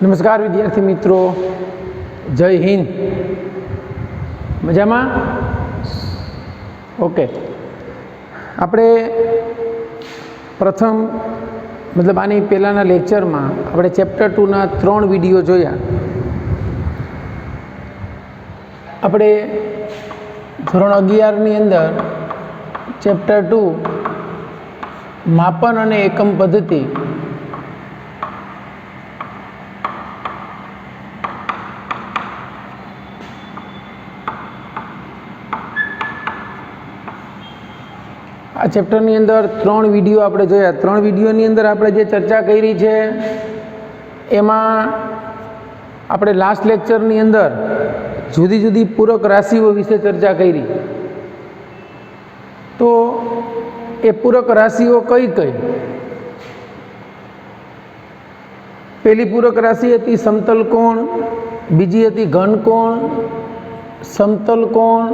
નમસ્કાર વિદ્યાર્થી મિત્રો, જય હિન્દ. મજામાં? ઓકે. આપણે પ્રથમ આની પહેલાંના લેક્ચરમાં આપણે ચેપ્ટર 2ના 3 વિડીયો જોયા. આપણે ધોરણ 11ની અંદર ચેપ્ટર 2 માપન અને એકમ પદ્ધતિ આ ચેપ્ટરની અંદર 3 વિડીયો આપણે જોયા. 3 વિડીયોની અંદર આપણે જે ચર્ચા કરી છે એમાં આપણે લાસ્ટ લેક્ચરની અંદર જુદી જુદી પૂરક રાશિઓ વિશે ચર્ચા કરી. તો એ પૂરક રાશિઓ કઈ કઈ? પહેલી પૂરક રાશિ હતી સમતલ કોણ, બીજી હતી ઘન કોણ, સમતલ કોણ,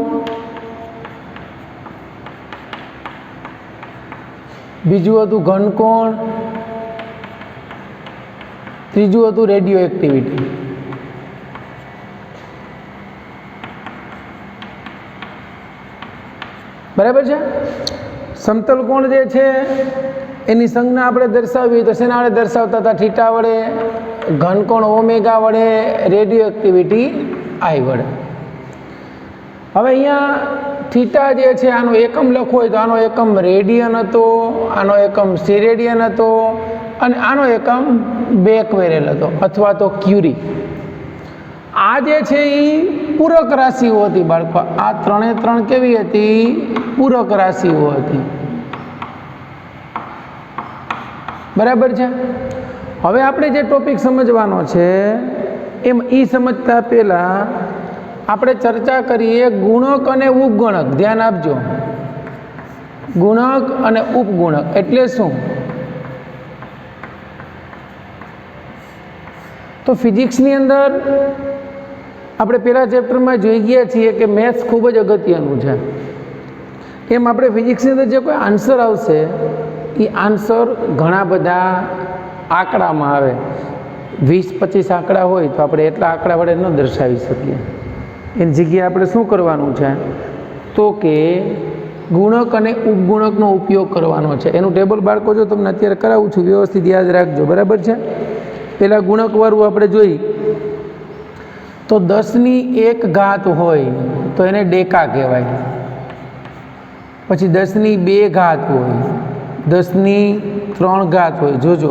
બીજું હતું ઘન કોણ, ત્રીજું હતું રેડિયો એક્ટિવિટી. બરાબર છે? સમતલ કોણ જે છે એની સંજ્ઞા આપણે દર્શાવવી તો શેના વડે દર્શાવતા હતા? થીટા વડે. ઘન કોણ ઓમેગા વડે, રેડિયો એક્ટિવિટી આઈ વડે. હવે અહીંયા થીટા જે છે આનો એકમ લખવો હોય તો આનો એકમ રેડિયન હતો, આનો એકમ સિરેડિયન હતો અને આનો એકમ બેકવેરેલ હતો અથવા તો ક્યુરી. આ જે છે એ પૂરક રાશિઓ હતી બાળકો. આ 3 કેવી હતી? પૂરક રાશિઓ હતી. બરાબર છે? હવે આપણે જે ટોપિક સમજવાનો છે એમ એ સમજતા પહેલાં આપણે ચર્ચા કરીએ ગુણક અને ઉપગુણક. ધ્યાન આપજો. ગુણક અને ઉપગુણક એટલે શું? તો ફિઝિક્સની અંદર આપણે પહેલા ચેપ્ટરમાં જોઈ ગયા છીએ કે મેથ્સ ખૂબ જ અગત્યનું છે. એમ આપણે ફિઝિક્સની અંદર જે કોઈ આન્સર આવશે એ આન્સર ઘણા બધા આંકડામાં આવે. 20-25 આંકડા હોય તો આપણે એટલા આંકડા વડે ન દર્શાવી શકીએ. એની જગ્યાએ આપણે શું કરવાનું છે તો કે ગુણક અને ઉપગુણકનો ઉપયોગ કરવાનો છે. એનું ટેબલ બાળકો જો તમને અત્યારે કરાવું છું, વ્યવસ્થિત યાદ રાખજો. બરાબર છે? પહેલાં ગુણકવાળું આપણે જોઈ તો 10ની 1 ઘાત હોય તો એને ડેકા કહેવાય. પછી 10ની 2 ઘાત હોય, 10ની 3 ઘાત હોય, જોજો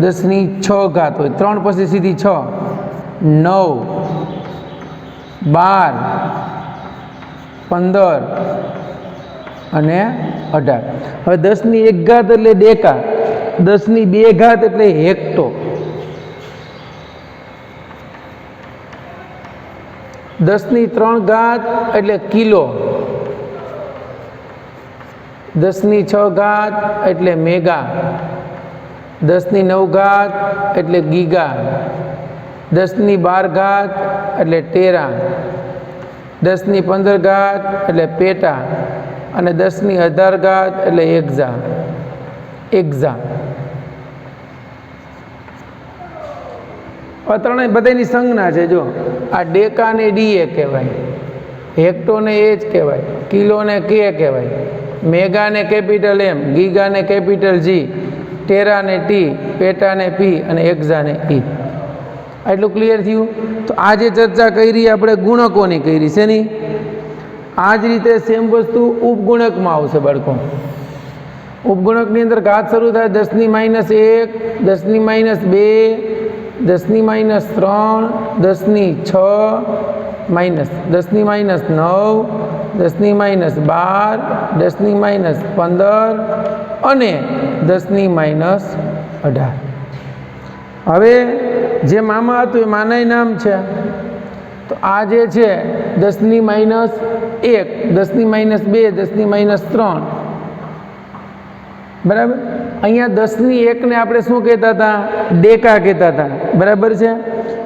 10ની 6 ઘાત હોય, 3 પછી સીધી 6, 9, 12, 15 અને 18. હવે 10ની 1 ઘાત એટલે ડેકા, 10ની 2 ઘાત એટલે હેક્ટો, 10ની 3 ઘાત એટલે કિલો, 10ની 6 ઘાત એટલે મેગા, 10ની 9 ઘાત એટલે ગીગા, 10ની 12 ઘાત એટલે ટેરા, 10ની 15 ઘાત એટલે પેટા અને 10ની 18 ઘાત એટલે એક્ઝા. આ ત્રણેય બધાની સંજ્ઞા છે. જો આ ડેકાને ડીએ કહેવાય, હેક્ટોને એ જ કહેવાય, કિલોને કે કહેવાય, મેગાને કેપિટલ એમ, ગીગાને કેપિટલ જી, ટેરાને ટી, પેટાને પી અને એક્ઝાને ઈ. આટલું ક્લિયર થયું? તો આ જે ચર્ચા કરી આપણે ગુણકોની કરી છે ની, આ જ રીતે સેમ વસ્તુ ઉપગુણકમાં આવશે બાળકો. ઉપગુણકની અંદર ઘાત શરૂ થાય 10ની -1, 10ની -2, 10ની -3, 10ની 6, -10ની -9, 10ની -12, 10ની -15 અને 10ની -18. હવે જે મામા હતું એ માનાય નામ છે. તો આ જે છે 10ની -1, 10ની -2, 10ની -3. બરાબર? અહીંયા 10ની 1ને આપણે શું કહેતા હતા? ડેકા કહેતા હતા. બરાબર છે?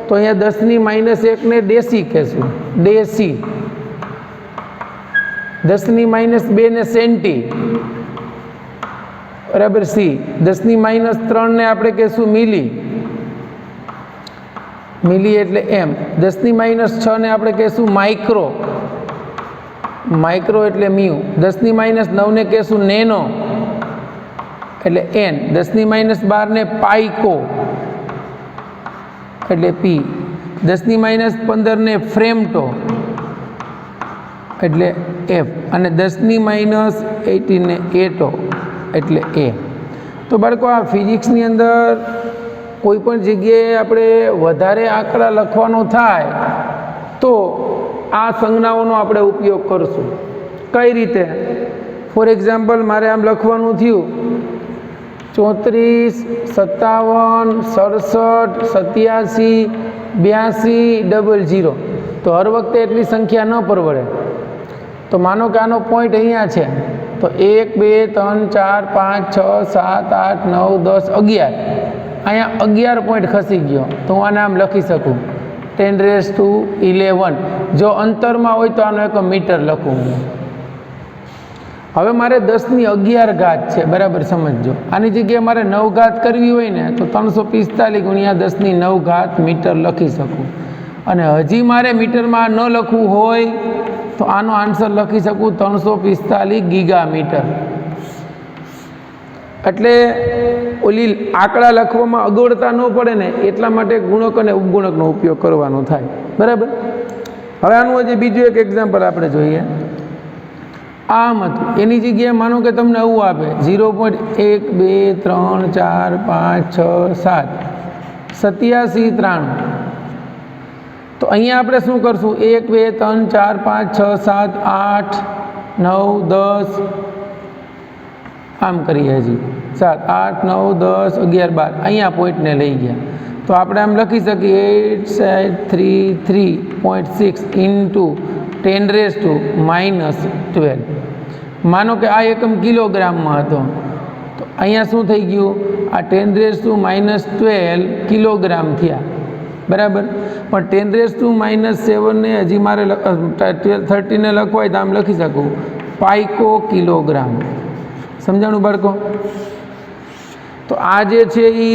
તો અહીંયા 10ની -1ને ડેસી કહેશું, ડેસી. 10ની -2 ને સેન્ટી. બરાબર? સી. 10ની -3 ને આપણે કહેશું મિલી. મિલી એટલે એમ. 10⁻6 ને આપણે કહીશું માઇક્રો, માઇક્રો એટલે મ્યુ. 10⁻9 ને કહીશું નેનો એટલે એન. 10⁻12 ને પાઇકો એટલે પી. 10⁻15 ને ફ્રેમટો એટલે એફ. અને 10⁻18 ને એટો એટલે એ. તો બાળકો આ ફિઝિક્સની અંદર કોઈ પણ જગ્યાએ આપણે વધારે આંકડા લખવાનો થાય તો આ સંજ્ઞાઓનો આપણે ઉપયોગ કરશું. કઈ રીતે? ફોર એક્ઝામ્પલ મારે આમ લખવાનું થયું 34, 57, 67, 87, 82, 00. તો હર વખતે એટલી સંખ્યા ન પરવડે. તો માનો કે આનો પોઈન્ટ અહીંયા છે, તો 1, 2, 3, 4, 5, 6, 7, 8, 9, 10, 11. અહીંયા 11 પોઈન્ટ ખસી ગયો તો હું આને આમ લખી શકું 10⁻11. જો અંતરમાં હોય તો આનો એક મીટર લખું. હવે મારે 10⁻11 ઘાત છે, બરાબર સમજજો. આની જગ્યાએ મારે 9 ઘાત કરવી હોય ને તો 345 ગુણ્યા 10⁹ ઘાત મીટર લખી શકું. અને હજી મારે મીટરમાં ન લખવું હોય તો આનો આન્સર લખી શકું 345 ગીગામીટર. એટલે ઓલી આંકડા લખવામાં અગવડતા ન પડે ને એટલા માટે ગુણક અને ઉપગુણકનો ઉપયોગ કરવાનો થાય, બરાબર. હવે આનું હજી બીજું એક એક્ઝામ્પલ આપણે જોઈએ. આમ હતું, એની જગ્યાએ માનો કે તમને આવું આપે 0.1, 2, 3, 4, 5, 6, 7, 87, 93. તો અહીંયા આપણે શું કરશું? 1, 2, 3, 4, 5, 6, 7, 8, 9, 10 આમ કરીએ. હજી 7, 8, 9, 10, 11, 12 અહીંયા પોઈન્ટને લઈ ગયા. તો આપણે આમ લખી શકીએ 833.6 ઇન્ટુ 10⁻12. માનો કે આ એકમ કિલોગ્રામમાં હતો, તો અહીંયા શું થઈ ગયું? આ 10⁻12 કિલોગ્રામ થયા, બરાબર. પણ 10⁻7 ને હજી મારે 13 ને લખવાય તો આમ લખી શકું પાઇકો કિલોગ્રામ. સમજાણું બાળકો? તો આ જે છે એ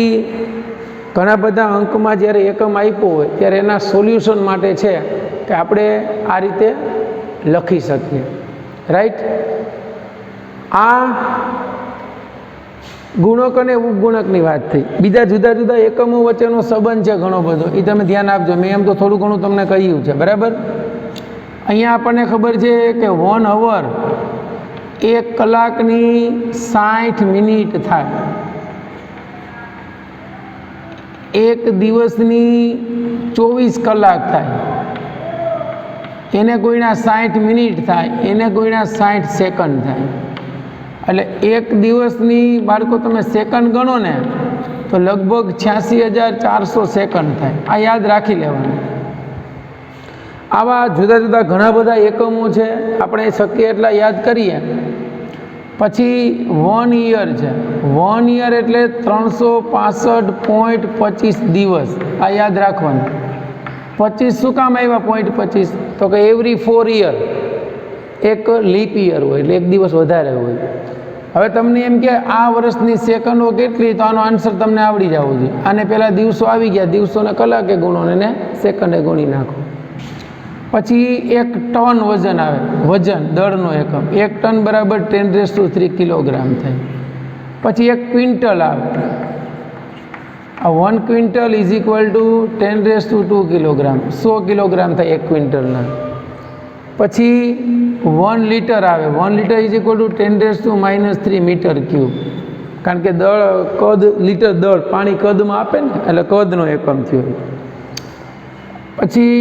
ઘણા બધા અંકમાં જ્યારે એકમ આપ્યો હોય ત્યારે એના સોલ્યુશન માટે છે કે આપણે આ રીતે લખી શકીએ, રાઈટ. આ ગુણક અને ઉપગુણકની વાત થઈ. બીજા જુદા જુદા એકમો વચ્ચેનો સંબંધ છે ઘણો બધો, એ તમે ધ્યાન આપજો. મેં એમ તો થોડું ઘણું તમને કહ્યું છે, બરાબર. અહીંયા આપણને ખબર છે કે 1 અવર 1 કલાકની 60 મિનિટ થાય. 1 દિવસની 24 કલાક થાય. એને કોઈના 60 મિનિટ થાય, એને કોઈના 60 સેકન્ડ થાય. એટલે 1 દિવસની બાળકો તમે સેકન્ડ ગણો ને તો લગભગ 86,400 સેકન્ડ થાય. આ યાદ રાખી લેવાનું. આવા જુદા જુદા ઘણા બધા એકમો છે, આપણે શક્ય એટલા યાદ કરીએ. પછી 1 યર છે. 1 યર એટલે 365.25 દિવસ. આ યાદ રાખવાનું. 25 શું કામ આવ્યા 0.25? તો કે એવરી 4 યર એક લીપ યર હોય એટલે એક દિવસ વધારે હોય. હવે તમને એમ કે આ વર્ષની સેકન્ડો કેટલી, તો આનો આન્સર તમને આવડી જવો જોઈએ. આને પહેલાં દિવસો આવી ગયા, દિવસોને કલાકે ગુણો ને સેકન્ડે ગુણી નાખો. પછી 1 ટન વજન આવે, વજન દળનો એકમ. 1 ટન બરાબર 10⁻³ કિલોગ્રામ થાય. પછી 1 ક્વિન્ટલ આવે. આ 1 quintal is equal to 10⁻² kilogram. 100 kilogram થાય 1 ક્વિન્ટલના. પછી 1 લીટર આવે. 1 litre is equal to 10⁻³ metre cube. કારણ કે દળ કદ, લીટર દળ પાણી કદમાં આપે ને એટલે કદનો એકમ થયો. પછી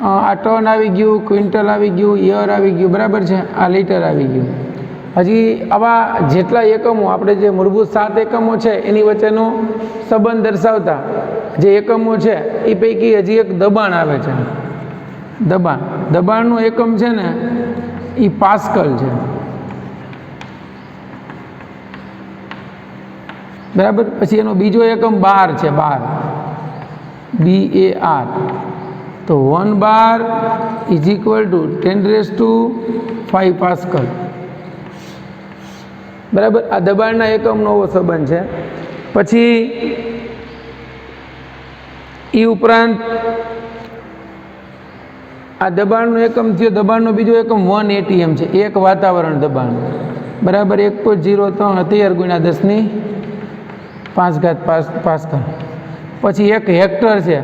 આ ટન આવી ગયું, ક્વિન્ટલ આવી ગયું, યર આવી ગયું, બરાબર છે. આ લીટર આવી ગયું. હજી આવા જેટલા એકમો આપણે જે મૂળભૂત 7 એકમો છે એની વચ્ચેનો સંબંધ દર્શાવતા જે એકમો છે એ પૈકી હજી એક દબાણ આવે છે. દબાણનું એકમ છે ને એ પાસ્કલ છે, બરાબર. પછી એનો બીજો એકમ બાર છે, બાર, BAR. તો 1 bar is equal two 10⁵ pascal, બરાબર. આ દબાણના એકમનો એવો સંબંધ છે. પછી એ ઉપરાંત આ દબાણનો એકમ થયો, દબાણનો બીજો એકમ 1 ATM છે, એક વાતાવરણ દબાણ બરાબર 1.03 ગુણ્યા 10⁵ પાસ્કલ. પછી 1 હેક્ટર છે,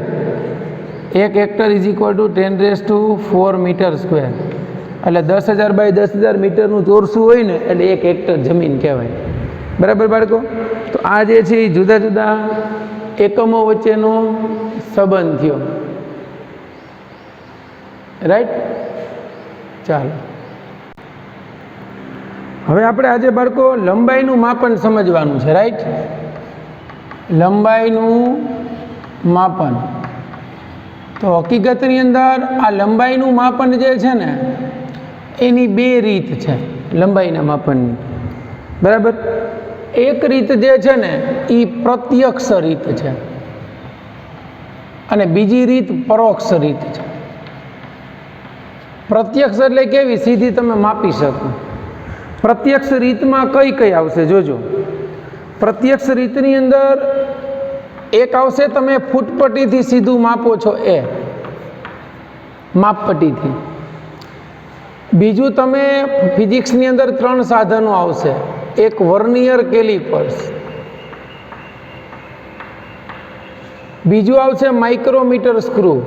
1 hectare is equal to 10⁴ metre square. એટલે 10,000 બાય 10,000 મીટરનું ચોરસું હોય ને એટલે 1 હેક્ટર જમીન કહેવાય. બરાબર બાળકો? તો આ જે છે એ જુદા જુદા એકમો વચ્ચેનો સંબંધ થયો. રાઈટ? ચાલો હવે આપણે આજે બાળકો લંબાઈનું માપન સમજવાનું છે. રાઈટ? લંબાઈનું માપન. તો હકીકતની અંદર આ લંબાઈનું માપન જે છે ને એની 2 રીત છે લંબાઈના માપનની. બરાબર? એક રીત જે છે ને એ પ્રત્યક્ષ રીત છે અને બીજી રીત પરોક્ષ રીત છે. પ્રત્યક્ષ એટલે કેવી? સીધી તમે માપી શકો. પ્રત્યક્ષ રીતમાં કઈ કઈ આવશે જોજો. પ્રત્યક્ષ રીતની અંદર એક આવશે તમે ફૂટપટ્ટીથી સીધું માપો છો એ માપપટ્ટીથી. બીજું તમે ફિઝિક્સની અંદર 3 સાધનો આવશે. એક વર્નિયર કેલિપર્સ, બીજું આવશે માઇક્રોમીટર સ્ક્રૂ,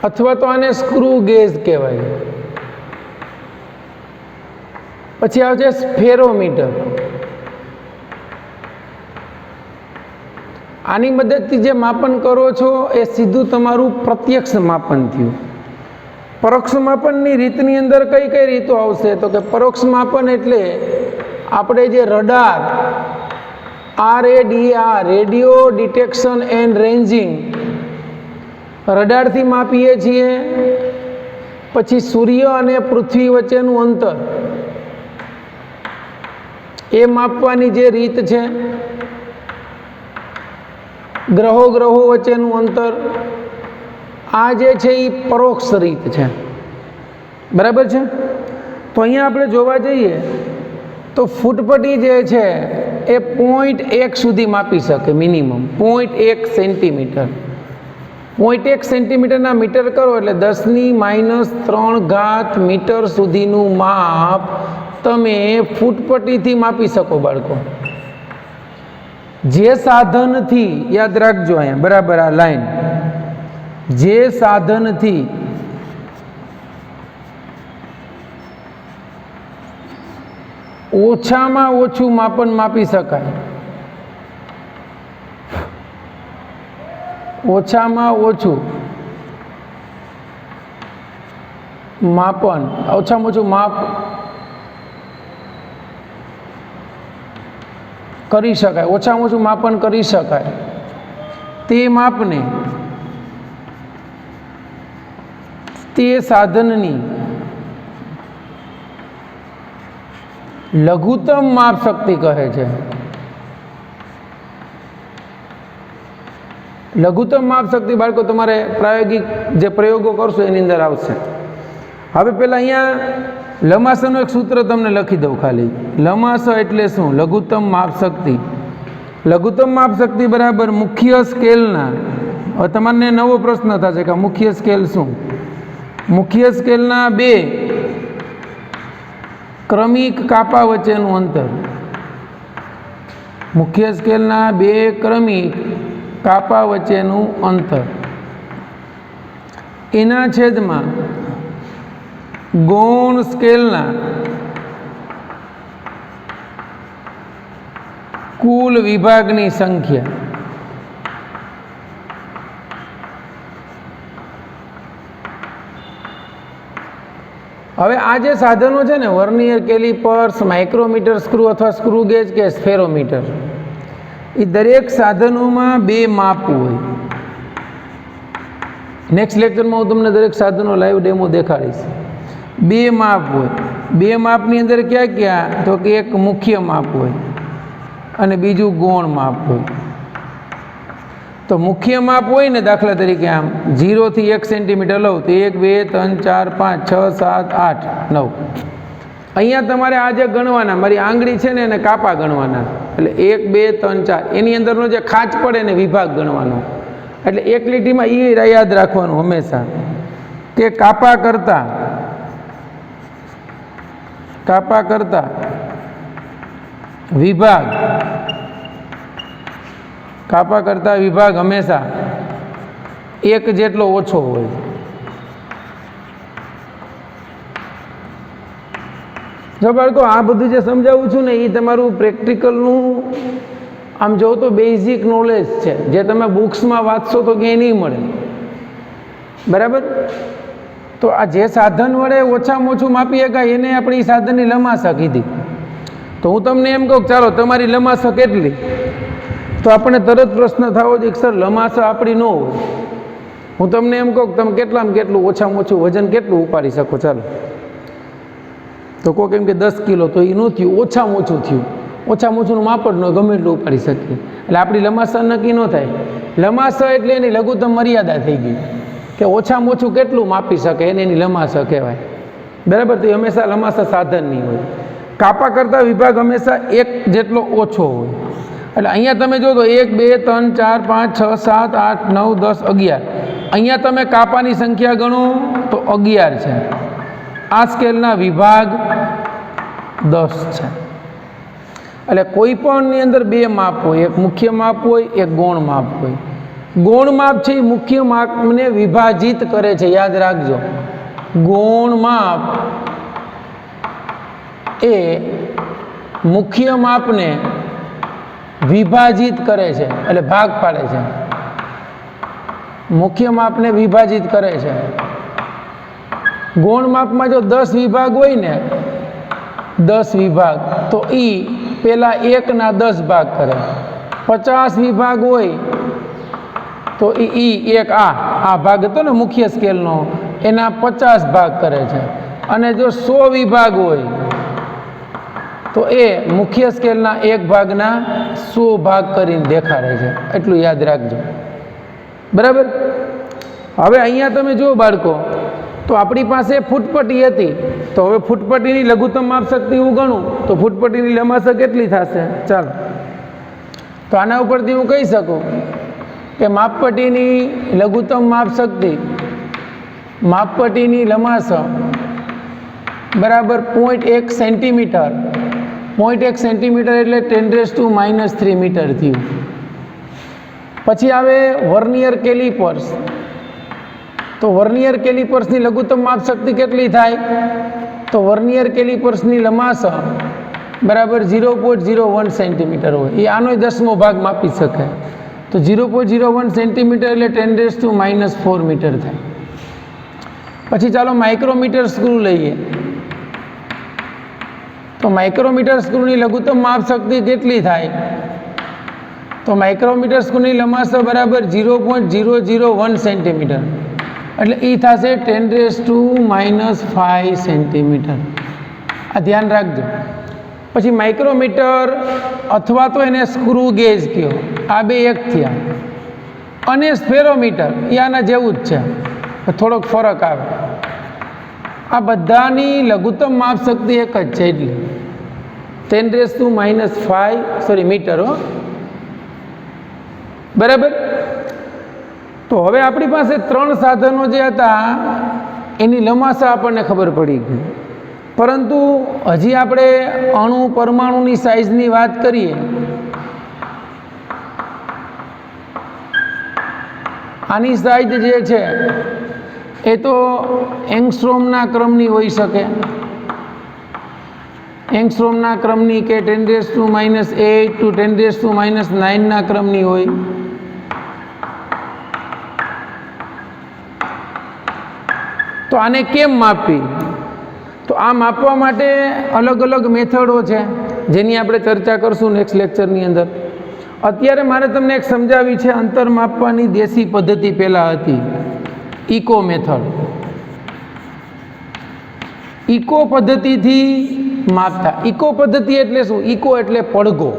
અથવા તો આને સ્ક્રૂ ગેજ કહેવાય. પછી આવશે સ્ફેરોમીટર. આની મદદથી જે માપન કરો છો એ સીધું તમારું પ્રત્યક્ષ માપન થયું. પરોક્ષ માપનની રીતની અંદર કઈ કઈ રીતો આવશે? તો કે પરોક્ષ માપન એટલે આપણે જે radar RADR radio detection and ranging રડારથી માપીએ છીએ. પછી સૂર્ય અને પૃથ્વી વચ્ચેનું અંતર એ માપવાની જે રીત છે. ગ્રહો વચ્ચેનું અંતર, આ જે છે એ પરોક્ષ રીત છે. બરાબર છે? તો અહીંયા આપણે જોવા જઈએ તો ફૂટપટ્ટી જે છે એ 0.1 સુધી માપી શકે મિનિમમ 0.1 સેન્ટીમીટર. 0.1 સેન્ટીમીટરના મીટર કરો એટલે 10⁻³ મીટર સુધીનું માપ તમે ફૂટપટ્ટીથી માપી શકો બાળકો. જે સાધનથી, યાદ રાખજો અહીંયા બરાબર આ લાઈન, જે સાધનથી ઓછામાં ઓછું માપન માપી શકાય, ઓછામાં ઓછું માપન, ઓછામાં ઓછું માપ કરી શકાય, ઓછામાં ઓછું માપન કરી શકાય તે માપને તે સાધનની લઘુત્તમ માપ શક્તિ કહે છે. લઘુત્તમ માપ શક્તિ બાળકો તમારે પ્રાયોગિક જે પ્રયોગો કરશો એની અંદર આવશે. હવે પહેલાં અહીંયા લંબાસનું એક સૂત્ર તમને લખી દઉં ખાલી. લંબાસ એટલે શું? લઘુત્તમ માપ શક્તિ. લઘુત્તમ માપ શક્તિ બરાબર મુખ્ય સ્કેલના, હવે તમને નવો પ્રશ્ન થશે કે મુખ્ય સ્કેલ શું? મુખ્ય સ્કેલના 2 ક્રમિક કાપા વચ્ચેનું અંતર. મુખ્ય સ્કેલના 2 ક્રમિક કાપા વચ્ચેનું અંતર એના છેદમાં ગૌણ સ્કેલના કુલ વિભાગની સંખ્યા. હવે આ જે સાધનો છે ને વર્નિયર કેલિપર્સ, માઇક્રોમીટર સ્ક્રૂ અથવા સ્ક્રૂ ગેજ કે સ્ફેરોમીટર, એ દરેક સાધનોમાં 2 માપ હોય. નેક્સ્ટ લેક્ચરમાં હું તમને દરેક સાધનો લાઈવ ડેમો દેખાડીશ. 2 માપ હોય. 2 માપની અંદર ક્યાં ક્યાં? તો કે એક મુખ્ય માપ હોય અને બીજું ગૌણ માપ હોય. તો મુખ્ય માપ હોય ને, દાખલા તરીકે આમ 0 થી 1 સેન્ટીમીટર લઉં તો 1 2 3 4 5 6 7 8 9. અહીંયા તમારે આ જે ગણવાના, મારી આંગળી છે ને એને કાપા ગણવાના, એટલે 1 2 3 4 એની અંદરનો જે ખાંચ પડે ને વિભાગ ગણવાનો. એટલે એક લીટીમાં એ યાદ રાખવાનું હંમેશા કે કાપા કરતા વિભાગ, કાપા કરતા વિભાગ હંમેશા એક જેટલો ઓછો હોય. જો બાળકો આ બધું જે સમજાવું છું ને એ તમારું પ્રેક્ટિકલનું આમ જો તો બેઝિક નોલેજ છે, જે તમે બુક્સમાં વાંચશો તો ક્યાંય નહીં મળે. બરાબર? તો આ જે સાધન વડે ઓછામાં ઓછું માપી શકાય એને આપણી સાધનની લંબાઈ કીધી. તો હું તમને એમ કહું ચાલો તમારી લંબાઈ કેટલી, તો આપણને તરત પ્રશ્ન થવો જોઈએ કે સર લંબાઈ આપણી ન હોય. હું તમને એમ કહું તમે કેટલામાં કેટલું ઓછામાં ઓછું વજન કેટલું ઉપાડી શકો, ચાલો તો કોઈ કેમ કે 10 કિલો, તો એ ન થયું, ઓછામાં ઓછું થયું. ઓછામાં ઓછુંનું માપ જ ન ગમે એટલું ઉપાડી શકીએ. એટલે આપણી લંબાઈ નક્કી ન થાય. લંબાઈ એટલે એની લઘુત્તમ મર્યાદા થઈ ગઈ કે ઓછામાં ઓછું કેટલું માપી શકે એને એની લંબાઈ કહેવાય. બરાબર? તો એ હંમેશા લંબાઈ સાધનની હોય. કાપા કરતા વિભાગ હંમેશા એક જેટલો ઓછો હોય. એટલે અહીંયા તમે જો તો 1 2 3 4 5 6 7 8 9 10 11. અહીંયા તમે કાપાની સંખ્યા ગણો તો 11 છે. આ સ્કેલના વિભાગ 10 છે. એટલે કોઈ પણની અંદર 2 માપ હોય, એક મુખ્ય માપ હોય, એક ગૌણ માપ હોય. ગૌણ માપ છે એ મુખ્ય માપને વિભાજિત કરે છે, યાદ રાખજો. ગૌણ માપ એ મુખ્ય માપને વિભાજિત કરે છે, એટલે ભાગ પાડે છે. મુખ્ય માપને વિભાજિત કરે છે. ગૌણ માપમાં જો 10 વિભાગ હોય ને, 10 વિભાગ, તો એ પેલા 1ના 10 ભાગ કરે. 50 વિભાગ હોય તો એ એક આ ભાગ હતો ને મુખ્ય સ્કેલનો, એના 50 ભાગ કરે છે. અને જો 100 વિભાગ હોય તો એ મુખ્ય સ્કેલના 1 ભાગના 100 ભાગ કરીને દેખાડે છે. એટલું યાદ રાખજો. બરાબર? હવે અહીંયા તમે જુઓ બાળકો, તો આપણી પાસે ફૂટપટ્ટી હતી, તો હવે ફૂટપટ્ટીની લઘુત્તમ માપ શક્તિ હું ગણું તો ફૂટપટ્ટીની લંબાઈ કેટલી થશે? ચાલો, તો આના ઉપરથી હું કહી શકું કે માપપટ્ટીની લઘુત્તમ માપ શક્તિ, માપપટ્ટીની લંબાઈ બરાબર 0.1 સેન્ટીમીટર. 0.1 સેન્ટીમીટર એટલે 10⁻³ મીટર થયું. પછી આવે વર્નિયર કેલિપર્સ. તો વર્નિયર કેલિપર્સની લઘુત્તમ માપ શક્તિ કેટલી થાય? તો વર્નિયર કેલિપર્સની લંબાઈ બરાબર 0.01 સેન્ટીમીટર હોય. એ આનો 10મો ભાગ માપી શકે. તો 0.01 સેન્ટીમીટર એટલે 10⁻⁴ મીટર થાય. પછી ચાલો માઇક્રોમીટર સ્ક્રૂ લઈએ. તો માઇક્રોમીટર સ્ક્રૂની લઘુત્તમ માપ શક્તિ કેટલી થાય? તો માઇક્રોમીટર સ્ક્રૂની લંબાઈ બરાબર 0.001 સેન્ટીમીટર, એટલે એ થશે 10⁻⁵ સેન્ટીમીટર. આ ધ્યાન રાખજો. પછી માઇક્રોમીટર અથવા તો એને સ્ક્રૂ ગેજ કહો, આ બે એક થયા. અને સ્ફેરોમીટર એ આના જેવું જ છે, થોડોક ફરક આવે. આ બધાની લઘુત્તમ માપ શક્તિ એક જ છે, એટલી 10⁻⁵ મીટર. બરાબર? તો હવે આપણી પાસે 3 સાધનો જે હતા એની લંબાઈ આપણને ખબર પડી ગઈ. પરંતુ હજી આપણે અણુ પરમાણુની સાઇઝની વાત કરીએ, આની સાઇઝ જે છે એ તો એંગસ્ટ્રોમના ક્રમની હોઈ શકે. એંગસ્ટ્રોમના ક્રમની કે 10⁻⁸ to 10⁻⁹ ના ક્રમની હોય. તો આને કેમ માપવી? તો આ માપવા માટે અલગ અલગ મેથડો છે, જેની આપણે ચર્ચા કરશું નેક્સ્ટ લેક્ચરની અંદર. અત્યારે મારે તમને એક સમજાવી છે, અંતર માપવાની દેશી પદ્ધતિ પહેલાં હતી, ઇકો મેથડ. ઇકો પદ્ધતિથી માપતા. ઇકો પદ્ધતિ એટલે શું? ઇકો એટલે પડઘો.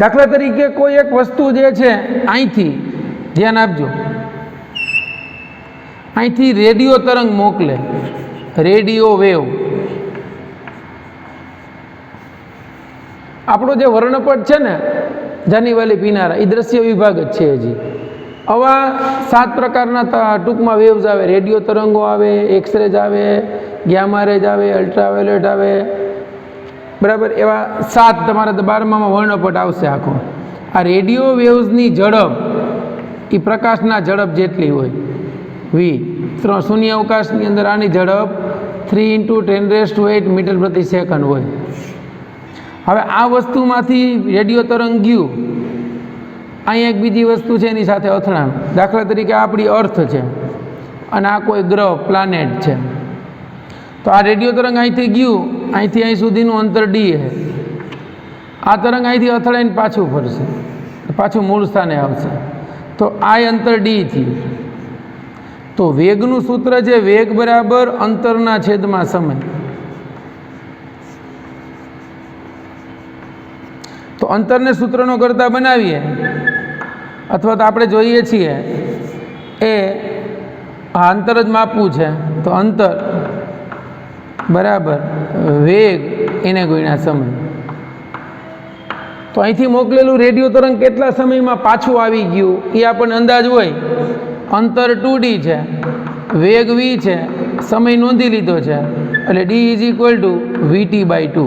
દાખલા તરીકે કોઈ એક વસ્તુ જે છે અહીંથી, ધ્યાન આપજો, અહીંથી રેડિયો તરંગ મોકલે, રેડિયો વેવ. આપણો જે વર્ણપટ છે ને જાનીવાલી પીનારા એ દ્રશ્ય વિભાગ જ છે હજી. આવા 7 પ્રકારના ટૂંકમાં વેવ્સ આવે. રેડિયો તરંગો આવે, એક્સરેજ આવે, ગ્યામા રેજ આવે, અલ્ટ્રાવાયોલેટ આવે, બરાબર. એવા 7 તમારા 12માં વર્ણપટ આવશે આખો. આ રેડિયો વેવ્સની ઝડપ એ પ્રકાશના ઝડપ જેટલી હોય વી. શૂન્ય અવકાશની અંદર આની ઝડપ 3 × 10⁸ મીટર પ્રતિ સેકન્ડ હોય. હવે આ વસ્તુમાંથી રેડિયો તરંગ ગયું, અહીંયા એક બીજી વસ્તુ છે એની સાથે અથડાણ. દાખલા તરીકે આપણી અર્થ છે અને આ કોઈ ગ્રહ પ્લાનેટ છે. તો આ રેડિયો તરંગ અહીંથી ગયું, અહીંથી અહીં સુધીનું અંતર ડી છે. આ તરંગ અહીંથી અથડાઈને પાછું ફરશે, પાછું મૂળ સ્થાને આવશે. તો આ અંતર ડી થયું. તો વેગનું સૂત્ર છે વેગ બરાબર અંતરના છેદમાં સમય. તો અંતરને સૂત્રનો કરતા બનાવીએ અથવા તો આપણે જોઈએ છીએ એ આ અંતર જ માપવું છે. તો અંતર બરાબર વેગ એને ગુણ્યા સમય. તો અહીંથી મોકલેલું રેડિયો તરંગ કેટલા સમયમાં પાછું આવી ગયું એ આપણને અંદાજ હોય. અંતર 2D છે, વેગ v છે, સમય નોંધી લીધો છે, એટલે d = vt/2.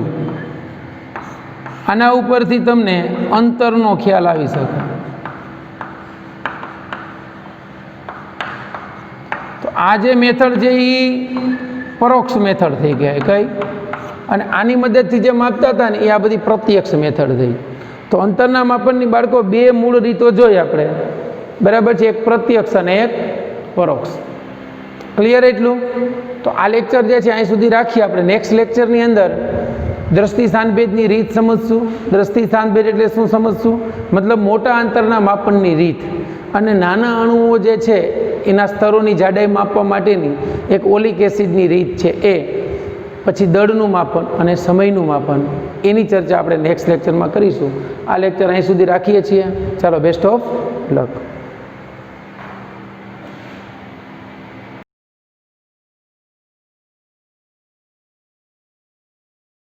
આના ઉપરથી તમને અંતરનો ખ્યાલ આવી શકે. તો આ જે મેથડ છે એ પરોક્ષ મેથડ થઈ ગયા કઈ, અને આની મદદથી જે માપતા હતા ને એ આ બધી પ્રત્યક્ષ મેથડ થઈ. તો અંતરના માપનની બાળકો 2 મૂળ રીતો જોઈ આપણે, બરાબર છે, એક પ્રત્યક્ષ અને એક પરોક્ષ. ક્લિયર એટલું? તો આ લેક્ચર જે છે અહીં સુધી રાખીએ. આપણે નેક્સ્ટ લેક્ચરની અંદર દ્રષ્ટિ સ્થાનભેદની રીત સમજશું. દ્રષ્ટિ સ્થાનભેદ એટલે શું સમજશું? મતલબ મોટા અંતરના માપનની રીત, અને નાના અણુઓ જે છે એના સ્તરોની જાડાઈ માપવા માટેની એક ઓલિક એસિડની રીત છે એ, પછી દળનું માપન અને સમયનું માપન, એની ચર્ચા આપણે નેક્સ્ટ લેક્ચરમાં કરીશું. આ લેક્ચર અહીં સુધી રાખીએ છીએ. ચાલો, બેસ્ટ ઓફ લક.